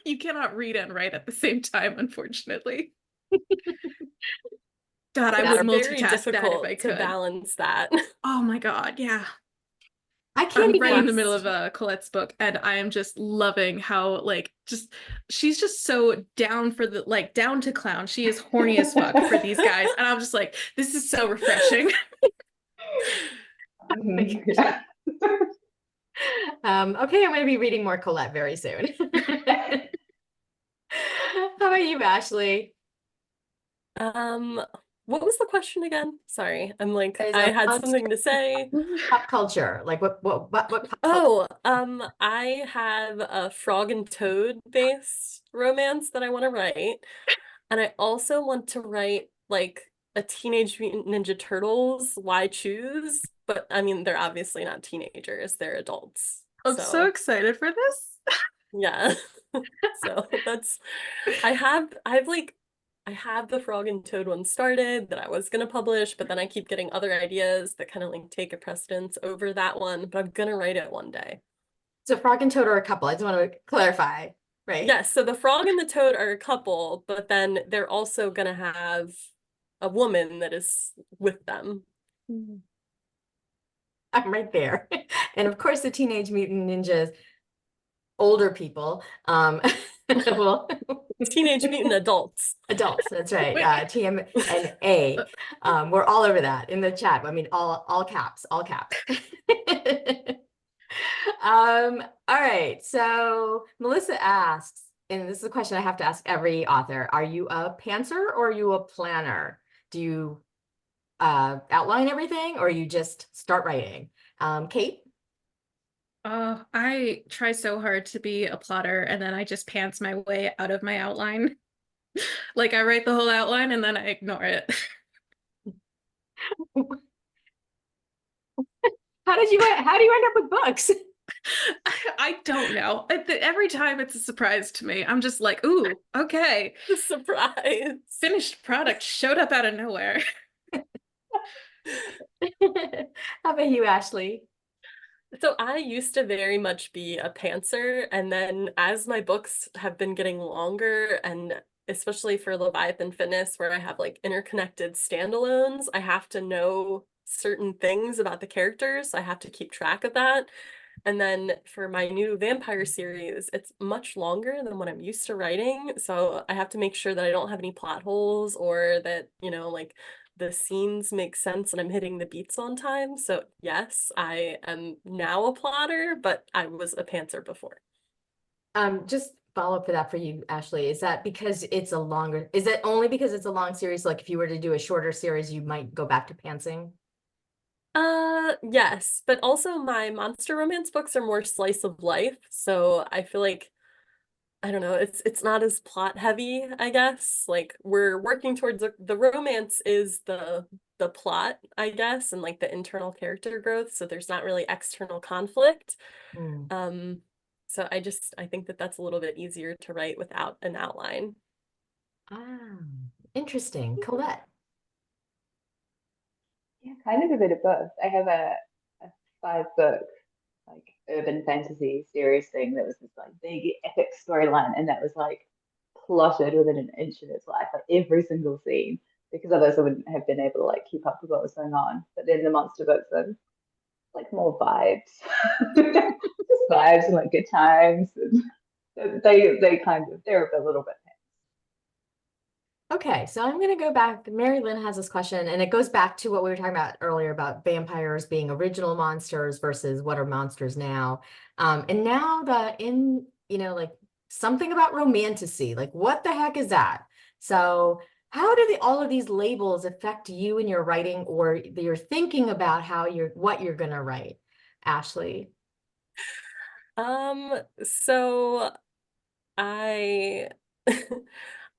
you cannot read and write at the same time, unfortunately. God, I It's would It's very multitask that if difficult I to could. balance that. Oh my God, yeah. I can't I'm even right in the middle of Colette's book and I am just loving how like she's just so down for the like down to clown. She is horny as fuck for these guys. And I'm just like, this is so refreshing. Yeah. Okay, I'm going to be reading more Colette very soon. How about you, Ashley? What was the question again? Sorry, I'm like, Is I a had monster something to say. pop culture, like what pop culture? Oh, I have a frog and toad based romance that I want to write. And I also want to write like a Teenage Mutant Ninja Turtles, Why Choose? But I mean, they're obviously not teenagers, they're adults. I'm so excited for this. Yeah. So that's I have the Frog and Toad one started that I was gonna publish, but then I keep getting other ideas that kind of like take a precedence over that one, but I'm gonna write it one day. So Frog and Toad are a couple. I just want to clarify, right? Yes, so the Frog and the Toad are a couple, but then they're also gonna have a woman that is with them. I'm right there. And of course, the Teenage Mutant Ninjas, older people, well, Teenage Mutant adults. adults, that's right. TM and A. We're all over that in the chat. I mean, all caps, all caps. All right. So Melissa asks, and this is a question I have to ask every author: are you a pantser or are you a planner? Do you outline everything or you just start writing? Kate? I try so hard to be a plotter and then I just pants my way out of my outline. Like I write the whole outline and then I ignore it. How do you end up with books? I don't know. Every time it's a surprise to me. I'm just like, ooh, okay. Surprise. Finished product showed up out of nowhere. How about you, Ashley? So I used to very much be a pantser, and then as my books have been getting longer, and especially for Leviathan Fitness, where I have like interconnected standalones, I have to know certain things about the characters. I have to keep track of that. And then for my new vampire series, it's much longer than what I'm used to writing. So I have to make sure that I don't have any plot holes or that, like the scenes make sense and I'm hitting the beats on time. So yes, I am now a plotter, but I was a pantser before. Just follow up for that for you, Ashley. Is that because it's a longer, is it only because it's a long series? Like if you were to do a shorter series, you might go back to pantsing? Yes, but also my monster romance books are more slice of life, so I feel like I don't know, it's not as plot heavy, I guess. Like we're working towards the romance is the plot, I guess, and like the internal character growth, so there's not really external conflict. Hmm. Um, so I think that that's a little bit easier to write without an outline. Ah, interesting. Colette. Yeah, kind of a bit of both. I have a 5 book like urban fantasy series thing that was this like big epic storyline, and that was like plotted within an inch of its life, like every single scene, because otherwise I wouldn't have been able to like keep up with what was going on. But then the monster books are like more vibes, just vibes and like good times. And they kind of they're a little bit. Okay, so I'm going to go back. Mary Lynn has this question, and it goes back to what we were talking about earlier about vampires being original monsters versus what are monsters now. And now like something about romantasy, like what the heck is that? So how do all of these labels affect you in your writing or your thinking about what you're going to write, Ashley? So I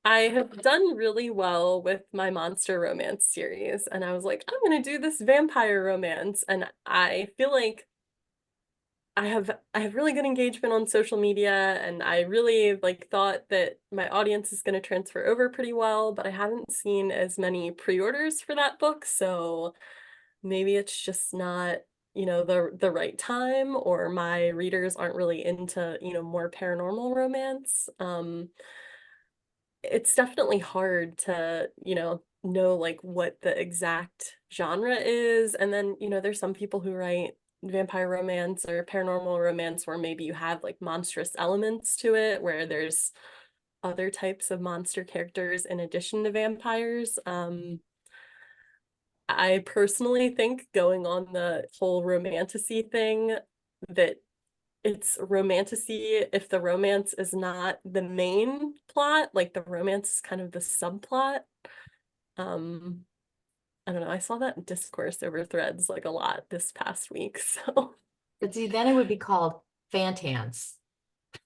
I have done really well with my monster romance series, and I was like, I'm gonna do this vampire romance, and I feel like I have really good engagement on social media, and I really like thought that my audience is gonna transfer over pretty well, but I haven't seen as many pre-orders for that book, so maybe it's just not, the right time, or my readers aren't really into, more paranormal romance. It's definitely hard to, know like what the exact genre is. And then, there's some people who write vampire romance or paranormal romance where maybe you have like monstrous elements to it, where there's other types of monster characters in addition to vampires. I personally think going on the whole romantasy thing, that it's romantasy if the romance is not the main plot, like the romance is kind of the subplot. Um, I don't know. I saw that discourse over threads like a lot this past week. So, But see, then it would be called fantance.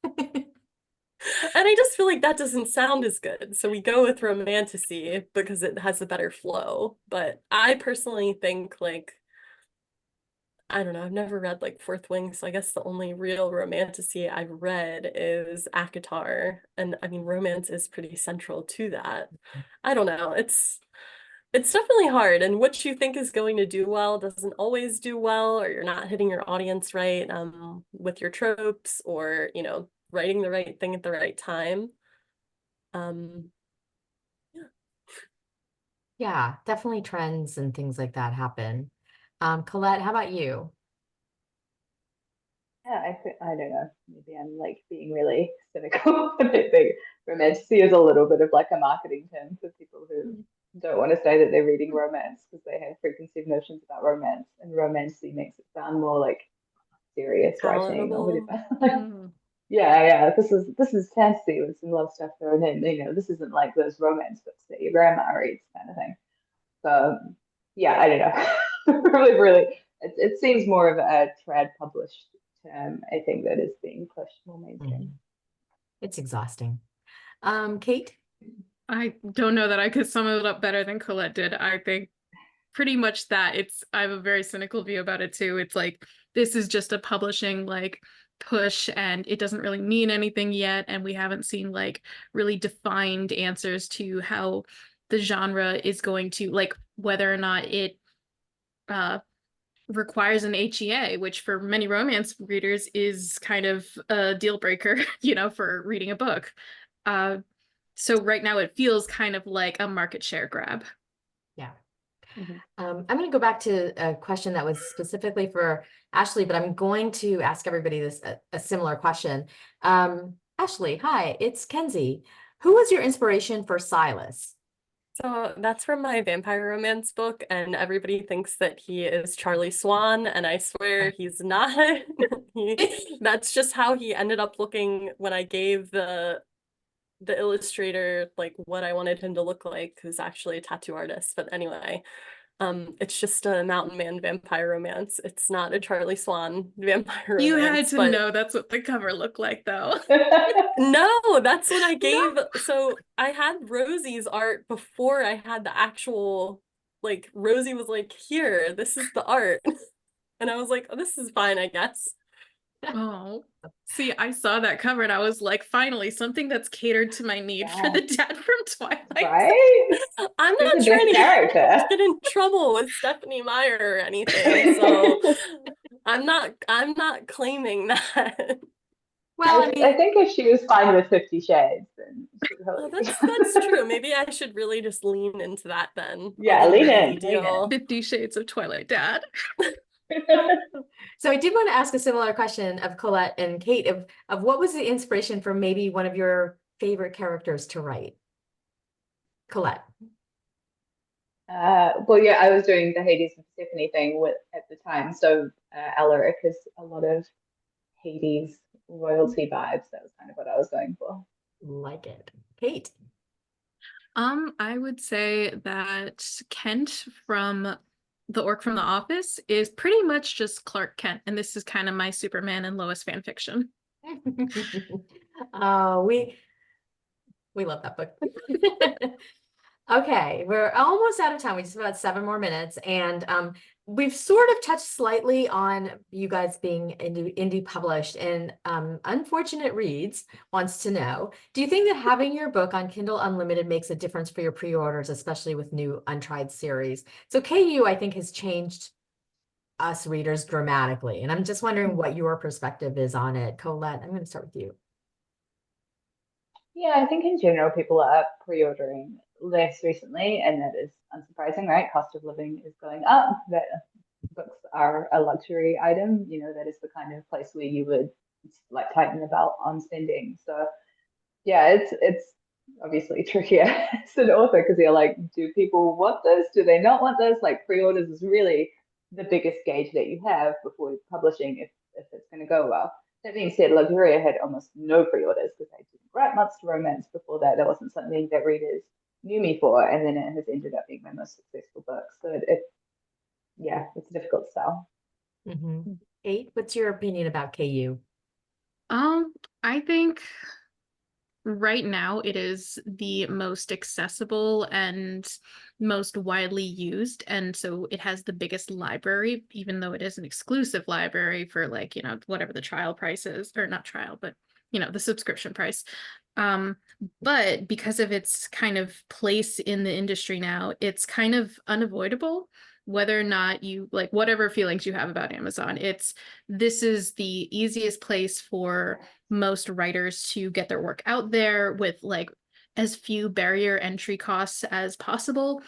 and I just feel like that doesn't sound as good. So we go with romantasy because it has a better flow. But I personally think like I don't know, I've never read like Fourth Wing, so I guess the only real romantasy I've read is ACOTAR. And I mean, romance is pretty central to that. I don't know. It's definitely hard, and what you think is going to do well doesn't always do well, or you're not hitting your audience right with your tropes, or writing the right thing at the right time. Um, yeah. Yeah, definitely trends and things like that happen. Colette, how about you? Yeah, I don't know. Maybe I'm like being really cynical. I think romantasy is a little bit of like a marketing term for people who don't want to say that they're reading romance because they have preconceived notions about romance, and romantasy makes it sound more like serious writing or Palatable. whatever. Mm. Yeah. This is fantasy with some love stuff thrown in. This isn't like those romance books that your grandma reads kind of thing. So yeah, I don't know. Really, it seems more of a trad published term, I think, that is being pushed more mainstream. Mhm. It's exhausting. Kate? I don't know that I could sum it up better than Colette did. I think pretty much that I have a very cynical view about it too. It's like this is just a publishing like push, and it doesn't really mean anything yet, and we haven't seen like really defined answers to how the genre is going to like whether or not it requires an HEA, which for many romance readers is kind of a deal breaker, for reading a book. So right now it feels kind of like a market share grab. Yeah. Mhm. I'm going to go back to a question that was specifically for Ashley, but I'm going to ask everybody this a similar question. Ashley, hi, it's Kenzie. Who was your inspiration for Silas? So that's from my vampire romance book, and everybody thinks that he is Charlie Swan, and I swear he's not. That's just how he ended up looking when I gave the illustrator like what I wanted him to look like, who's actually a tattoo artist. But anyway, it's just a mountain man vampire romance. It's not a Charlie Swan vampire You had romance, to but know that's what the cover looked like, though. no, that's what I gave. So I had Rosie's art before I had the actual, like, Rosie was like, here, this is the art. And I was like, oh, this is fine, I guess. Oh, see, I saw that cover and I was like, finally, something that's catered to my need for the dad from Twilight. Right? I'm He's not the trying best character. get in trouble with Stephanie Meyer or anything, so I'm not claiming that. Well, I think if she was fine with 50 Shades, then she would Oh, totally be that's true. Maybe I should really just lean into that then. Yeah, I'll get lean an in, indie lean in. deal. 50 Shades of Twilight Dad. so I did want to ask a similar question of Colette and Kate of what was the inspiration for maybe one of your favorite characters to write? Colette. Well, yeah, I was doing the Hades and Persephone thing at the time, so Alaric is a lot of Hades royalty vibes. That was kind of what I was going for. Like it. Kate. I would say that Kent from The Orc from The Office is pretty much just Clark Kent, and this is kind of my Superman and Lois fan fiction. Oh, we love that book. Okay, we're almost out of time. We just have about 7 more minutes, and we've sort of touched slightly on you guys being indie published. And Unfortunate Reads wants to know: do you think that having your book on Kindle Unlimited makes a difference for your pre-orders, especially with new untried series? So KU, I think, has changed us readers dramatically, and I'm just wondering what your perspective is on it. Colette, I'm going to start with you. Yeah, I think in general people are pre-ordering less recently, and that is unsurprising, right? Cost of living is going up. That books are a luxury item. That is the kind of place where you would like tighten the belt on spending. So yeah, it's obviously trickier as an author because you're like, do people want this? Do they not want this? Like pre-orders is really the biggest gauge that you have before publishing if it's going to go well. That being said, Liberia had almost no pre-orders because I didn't write monster romance before that. That wasn't something that readers knew me for, and then it has ended up being my most successful book. So it's difficult to sell. Kate, what's your opinion about KU? I think right now it is the most accessible and most widely used, and so it has the biggest library, even though it is an exclusive library for like whatever the trial price is, or not trial, but the subscription price. But because of its kind of place in the industry now, it's kind of unavoidable. Whether or not you like whatever feelings you have about Amazon, this is the easiest place for most writers to get their work out there with like as few barrier entry costs as possible,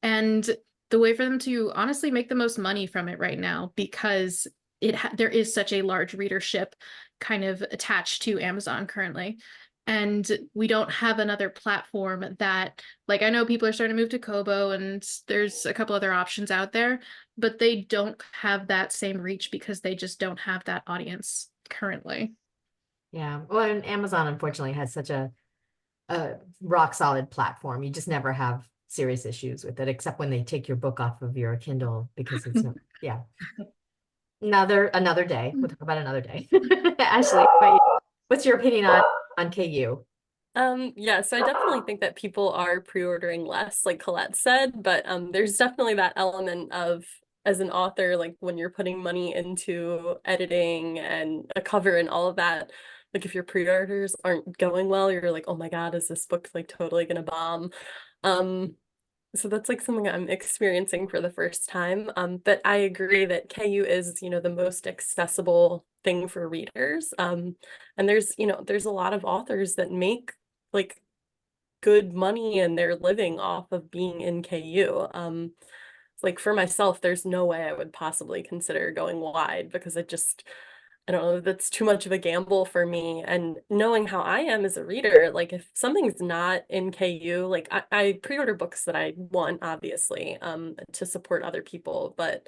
and the way for them to honestly make the most money from it right now, because there is such a large readership kind of attached to Amazon currently. And we don't have another platform that, like, I know people are starting to move to Kobo and there's a couple other options out there, but they don't have that same reach because they just don't have that audience currently. Yeah, well, and Amazon unfortunately has such a rock solid platform. You just never have serious issues with it, except when they take your book off of your Kindle because it's not, yeah. Another day. We'll talk about another day. Ashley, what's your opinion on KU? Yeah, so I definitely think that people are pre-ordering less, like Colette said, but there's definitely that element of, as an author, like when you're putting money into editing and a cover and all of that, like if your pre-orders aren't going well, you're like, oh my God, is this book like totally gonna bomb? So that's like something I'm experiencing for the first time. But I agree that KU is, the most accessible thing for readers. And there's a lot of authors that make like good money and they're living off of being in KU. Like for myself, there's no way I would possibly consider going wide because I don't know, that's too much of a gamble for me. And knowing how I am as a reader, like if something's not in KU, like I pre-order books that I want, obviously, to support other people, but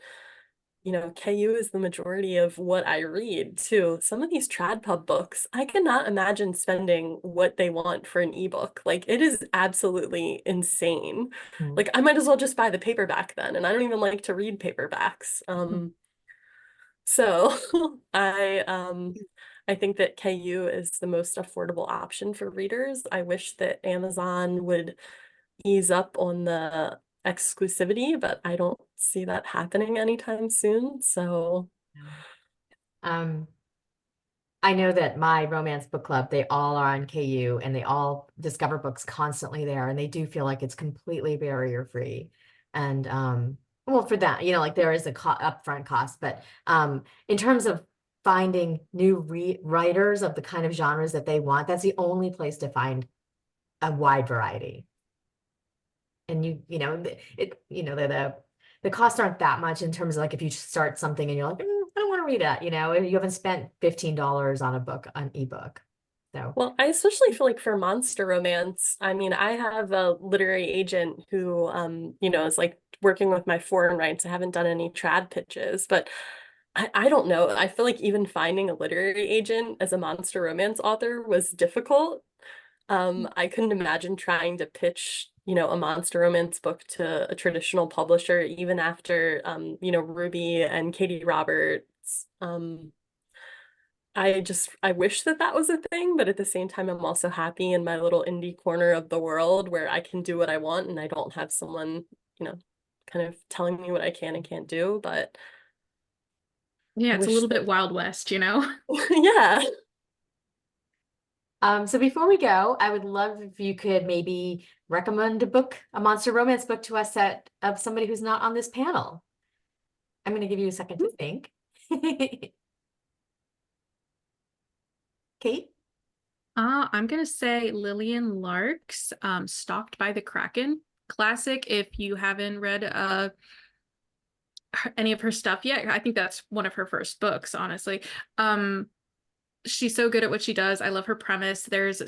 KU is the majority of what I read too. Some of these trad pub books, I cannot imagine spending what they want for an ebook. Like it is absolutely insane. Mm. Like I might as well just buy the paperback then, and I don't even like to read paperbacks. So I think that KU is the most affordable option for readers. I wish that Amazon would ease up on the exclusivity, but I don't see that happening anytime soon. So Um, I know that my romance book club, they all are on KU and they all discover books constantly there, and they do feel like it's completely barrier free. And well, for that, like there is a upfront cost, but in terms of finding new writers of the kind of genres that they want, that's the only place to find a wide variety. And the costs aren't that much in terms of like if you start something and you're like, I don't want to read that, you haven't spent $15 on a book, on ebook. So well, I especially feel like for monster romance, I mean, I have a literary agent who is like working with my foreign rights. I haven't done any trad pitches, but I don't know. I feel like even finding a literary agent as a monster romance author was difficult. I couldn't imagine trying to pitch, a monster romance book to a traditional publisher, even after, Ruby and Katie Roberts. I wish that that was a thing, but at the same time, I'm also happy in my little indie corner of the world where I can do what I want and I don't have someone, kind of telling me what I can and can't do. But Yeah, I it's a wish little that, bit Wild West, you know? yeah. so before we go, I would love if you could maybe recommend a monster romance book to us of somebody who's not on this panel. I'm going to give you a second to think. Kate? I'm gonna say Lillian Lark's Stalked by the Kraken. Classic if you haven't read any of her stuff yet. I think that's one of her first books, honestly. She's so good at what she does. I love her premise. There's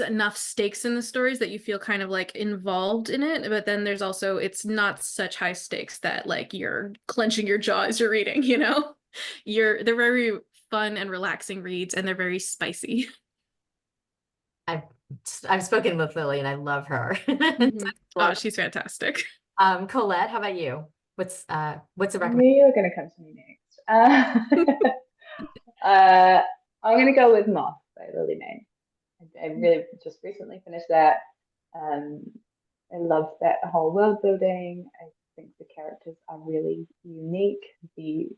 enough stakes in the stories that you feel kind of like involved in it, but then there's also, it's not such high stakes that like you're clenching your jaw as you're reading, they're very fun and relaxing reads, and they're very spicy. I've spoken with Lily and I love her. Oh, she's fantastic. Colette, how about you? What's a I recommendation? knew you were going to come to me next. I'm going to go with Moth by Lily May. I really just recently finished that. I love that whole world building. I think the characters are really unique. The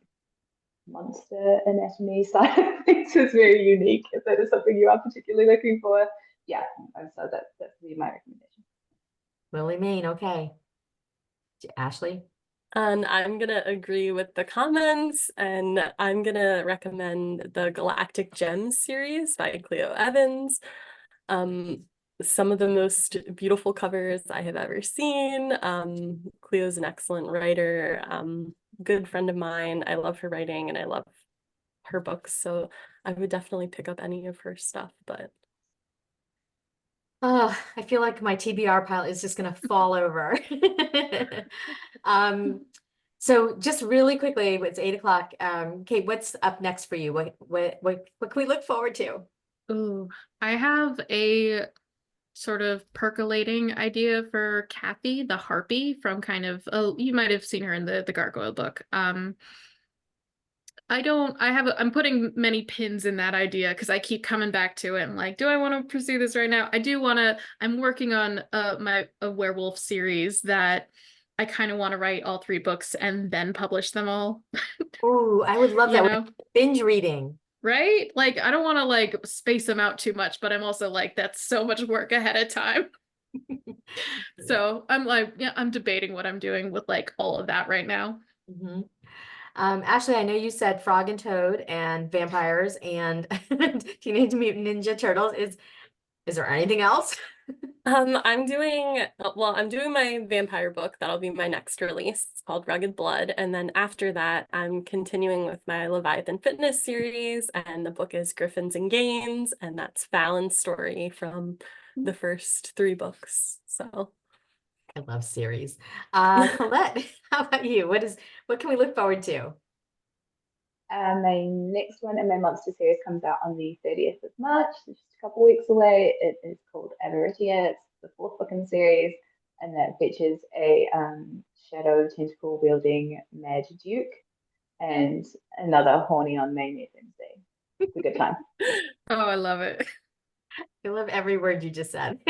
monster anatomy side of things is very unique. If that is something you are particularly looking for, yeah, so that's be my recommendation. Lily Main, okay. Ashley? And I'm gonna agree with the comments, and I'm gonna recommend the Galactic Gems series by Cleo Evans. Some of the most beautiful covers I have ever seen. Cleo's an excellent writer, good friend of mine. I love her writing and I love her books, so I would definitely pick up any of her stuff, but Oh, I feel like my TBR pile is just gonna fall over. So just really quickly, it's 8 o'clock. Kate, what's up next for you? What can we look forward to? Ooh, I have a sort of percolating idea for Kathy the Harpy from you might have seen her in the Gargoyle book. I'm putting many pins in that idea because I keep coming back to it. I'm like, do I want to pursue this right now? I'm working on a werewolf series that I kind of want to write all 3 books and then publish them all. Oh, I would love that. Binge reading. Right? Like, I don't want to like space them out too much, but I'm also like, that's so much work ahead of time. So I'm like, yeah, I'm debating what I'm doing with like all of that right now. Mhm. Ashley, I know you said Frog and Toad and vampires and Teenage Mutant Ninja Turtles. Is there anything else? I'm doing my vampire book. That'll be my next release. It's called Rugged Blood. And then after that, I'm continuing with my Leviathan Fitness series. And the book is Griffins and Gains. And that's Fallon's story from the first 3 books. So I love series. Colette, how about you? What can we look forward to? My next one in my monster series comes out on the 30th of March, so just a couple weeks away. It is called Avid. It's the 4th book in the series, and that features a shadow tentacle wielding Mad Duke and another horny on May Wednesday. It's a good time. Oh, I love it. I love every word you just said.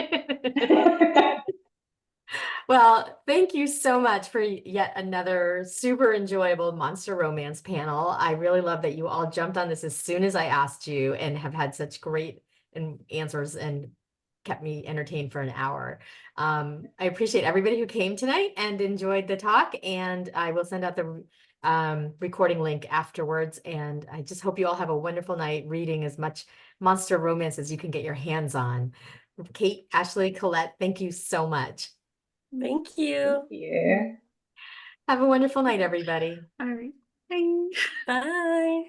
Well, thank you so much for yet another super enjoyable monster romance panel. I really love that you all jumped on this as soon as I asked you and have had such great answers and kept me entertained for an hour. I appreciate everybody who came tonight and enjoyed the talk, and I will send out the recording link afterwards. And I just hope you all have a wonderful night reading as much monster romance as you can get your hands on. Kate, Ashley, Colette, thank you so much. thank you. Thank you. Have a wonderful night, everybody. All right. Bye. Bye.